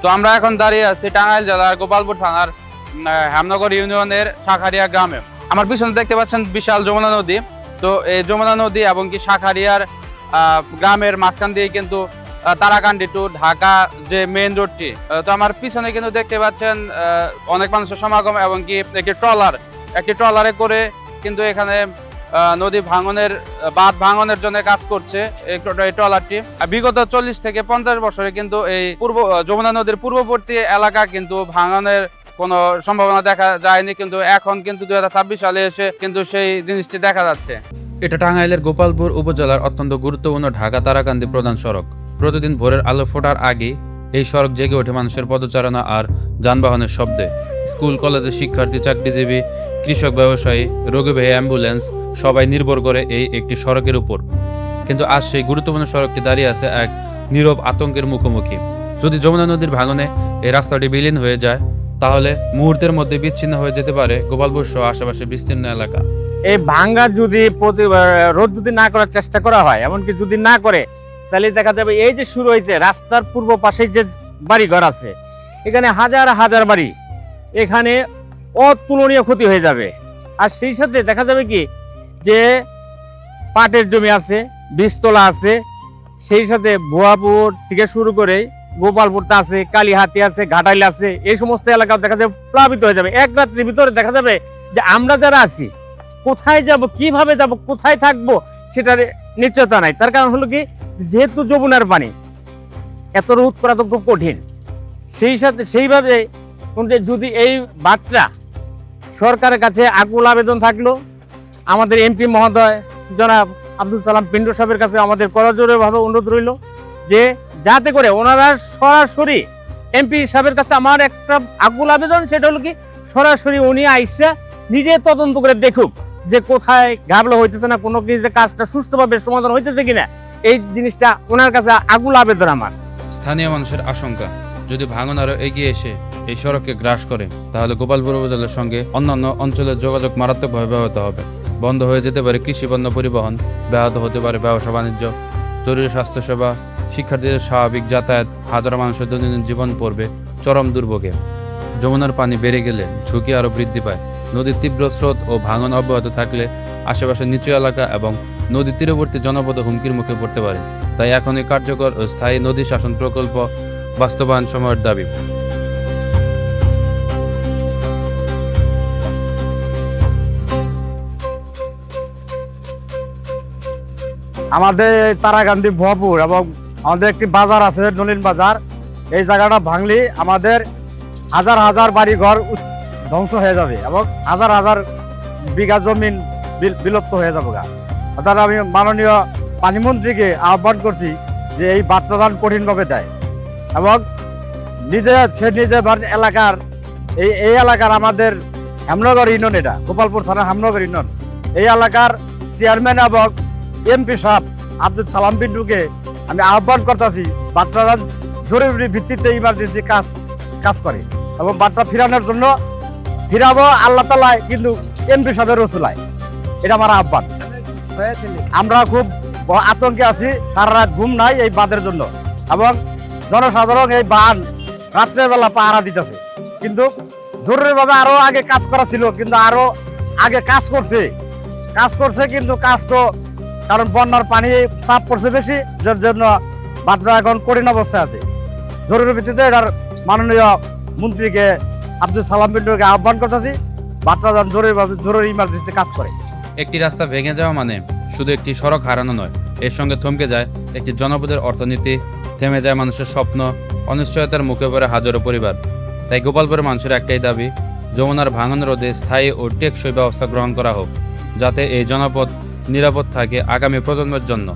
তো আমরা এখন দাঁড়িয়ে আছি টাঙ্গাইল জেলার গোপালপুর থানার হেমনগর ইউনিয়নের শাখারিয়া গ্রামে। আমার পিছনে দেখতে পাচ্ছেন বিশাল যমুনা নদী। তো এই যমুনা নদী এবং কি শাখারিয়ার গ্রামের মাঝখান দিয়ে কিন্তু তারাকান্দি টু ঢাকা যে মেইন রোডটি, তো আমার পিছনে কিন্তু দেখতে পাচ্ছেন অনেক মানুষের সমাগম এবং কি একটি ট্রলারে করে কিন্তু এখানে নদী ভাঙনের বাঁধ ভাঙনের জন্য কাজ করছে এই ট্রলারটি। বিগত 40 থেকে 50 বছরে কিন্তু এই যমুনা নদীর পূর্ববর্তী এলাকা কিন্তু ভাঙনের কোনো সম্ভাবনা দেখা যায়নি, কিন্তু এখন কিন্তু 2026 সালে এসে কিন্তু সেই জিনিসটি দেখা যাচ্ছে। এটা টাঙ্গাইলের গোপালপুর উপজেলার অত্যন্ত গুরুত্বপূর্ণ ঢাকা তারাকান্দি প্রধান সড়ক। প্রতিদিন ভোরের আলো ফোটার আগে এই সড়ক জেগে ওঠে মানুষের পদচারণা আর যানবাহনের শব্দে। স্কুল কলেজের শিক্ষার্থী, চাকরিজীবী, কৃষক, ব্যবসায়ী, রোগীবাহী অ্যাম্বুলেন্স সবাই নির্ভর করে এই একটি সড়কের উপর। কিন্তু আজ সেই গুরুত্বপূর্ণ সড়কটি দাঁড়িয়ে আছে এক নীরব আতঙ্কের মুখোমুখি। যদি যমুনা নদীর ভাঙনে এই রাস্তাটি বিলীন হয়ে যায় তাহলে মুহূর্তের মধ্যে বিচ্ছিন্ন হয়ে যেতে পারে গোপালপুর সহ আশেপাশে বিস্তীর্ণ এলাকা। এই ভাঙ্গা যদি রোধ যদি না করার চেষ্টা করা হয়, এমনকি যদি না করে, তাহলে দেখা যাবে এই যে শুরু হয়েছে রাস্তার পূর্ব পাশে যে বাড়ি ঘর আছে, এখানে হাজার হাজার বাড়ি, এখানে অতুলনীয় ক্ষতি হয়ে যাবে। আর সেই সাথে দেখা যাবে কি যে পাটের জমি আছে, বীজতলা আছে, সেই সাথে ভুয়াপুর থেকে শুরু করে গোপালপুরটা আছে, কালীহাতি আছে, ঘাটাইল আছে, এই সমস্ত এলাকা দেখা যাবে প্লাবিত হয়ে যাবে। এক রাত্রির ভিতরে দেখা যাবে যে আমরা যারা আছি কোথায় যাব, কিভাবে যাব, কোথায় থাকবো সেটার নিশ্চয়তা নাই। তার কারণ হলো কি, যেহেতু যমুনার পানি, এত রোধ করা তো খুব কঠিন। সেই সাথে সেইভাবে যদি এই বাঁধটা সরকারের কাছে আকুল আবেদন থাকলো, আমাদের এমপি মহোদয় জনাব আব্দুল সালাম পিন্টু সাহেবের কাছে আমাদের করজোড়েভাবে অনুরোধ রইল যে যাতে করে ওনারা সরাসরি এমপি সাহেবের কাছে আমার একটা আকুল আবেদন, সেটা হলো কি সরাসরি উনি আইসা নিজে তদন্ত করে দেখুক যে কোথায় ঘাবলা হইতেছে না, কোনো কিছু কাজটা সুষ্ঠুভাবে সমাধান হইতেছে কিনা। এই জিনিসটা ওনার কাছে আকুল আবেদন আমার। স্থানীয় মানুষের আশঙ্কা, যদি ভাঙন আরো এগিয়ে এসে এই সড়ককে গ্রাস করে তাহলে গোপালপুর উপজেলার সঙ্গে অন্যান্য অঞ্চলের যোগাযোগ মারাত্মকভাবে ব্যাহত হবে। বন্ধ হয়ে যেতে পারে কৃষিপণ্য পরিবহন, ব্যাহত হতে পারে ব্যবসা বাণিজ্য, জরুরি স্বাস্থ্যসেবা, শিক্ষার্থীদের স্বাভাবিক যাতায়াত, হাজারো মানুষের দৈনন্দিন জীবন পড়বে চরম দুর্ভোগে। যমুনার পানি বেড়ে গেলে ঝুঁকি আরও বৃদ্ধি পায়। নদীর তীব্র স্রোত ও ভাঙন অব্যাহত থাকলে আশেপাশের নিচু এলাকা এবং নদীর তীরবর্তী জনপদ হুমকির মুখে পড়তে পারে। তাই এখনই কার্যকর ও স্থায়ী নদী শাসন প্রকল্প বাস্তবায়ন সময়ের দাবি। আমাদের তারাকান্দি ভুয়াপুর এবং আমাদের একটি বাজার আছে নলিন বাজার, এই জায়গাটা ভাঙলে আমাদের হাজার হাজার বাড়ি ঘর ধ্বংস হয়ে যাবে এবং হাজার হাজার বিঘা জমিন বিলুপ্ত হয়ে যাবে। অর্থাৎ আমি মাননীয় পানিমন্ত্রীকে আহ্বান করছি যে এই বার্তাদান কঠিনভাবে দেয় এবং সে নিজে এলাকার এই এলাকার আমাদের হেমনগর ইউনিয়ন, এটা গোপালপুর থানা হেমনগর ইউনিয়ন, এই এলাকার চেয়ারম্যান এবং এমপি সাহেব আব্দুল সালাম পিন্টুকে আমি আহ্বান করতেছি বার্তাদান জরুরি ভিত্তিতে ইমার্জেন্সি কাজ করে এবং বার্তা ফিরানোর জন্য ফিরাবো আল্লাহ তালায়, কিন্তু এমপি সাহেবের রসুলায়। এটা আমার আহ্বান। আমরা খুব আতঙ্কে আছি, সারা রাত ঘুম নাই এই বাঁধের জন্য এবং জনসাধারণ এই বাঁধ রাত্রেবেলা পাহারা দিতেছে। কিন্তু জরুরিভাবে আরো আগে কাজ করা ছিল, কিন্তু আরো আগে কাজ করছে কিন্তু কাজ তো, কারণ বন্যার পানি চাপ পড়ছে বেশি, যার জন্য বাঁধটা এখন কঠিন অবস্থায় আছে। জরুরি ভিত্তিতে এটার মাননীয় মন্ত্রীকে আব্দুল সালাম পিন্টুকে আহ্বান করতেছি বাঁধটা জরুরি ইমার্জেন্সি কাজ করে। একটি রাস্তা ভেঙে যাওয়া মানে শুধু একটি সড়ক হারানো নয়, এর সঙ্গে থমকে যায় একটি জনপদের অর্থনীতি, থেমে যায় মানুষের স্বপ্ন, অনিশ্চয়তার মুখে পড়ে হাজারো পরিবার। তাই গোপালপুরের মানুষের একটাই দাবি, যমুনার ভাঙন রোধে স্থায়ী ও টেকসই ব্যবস্থা গ্রহণ করা হোক, যাতে এই জনপদ নিরাপদ থাকে আগামী প্রজন্মের জন্য।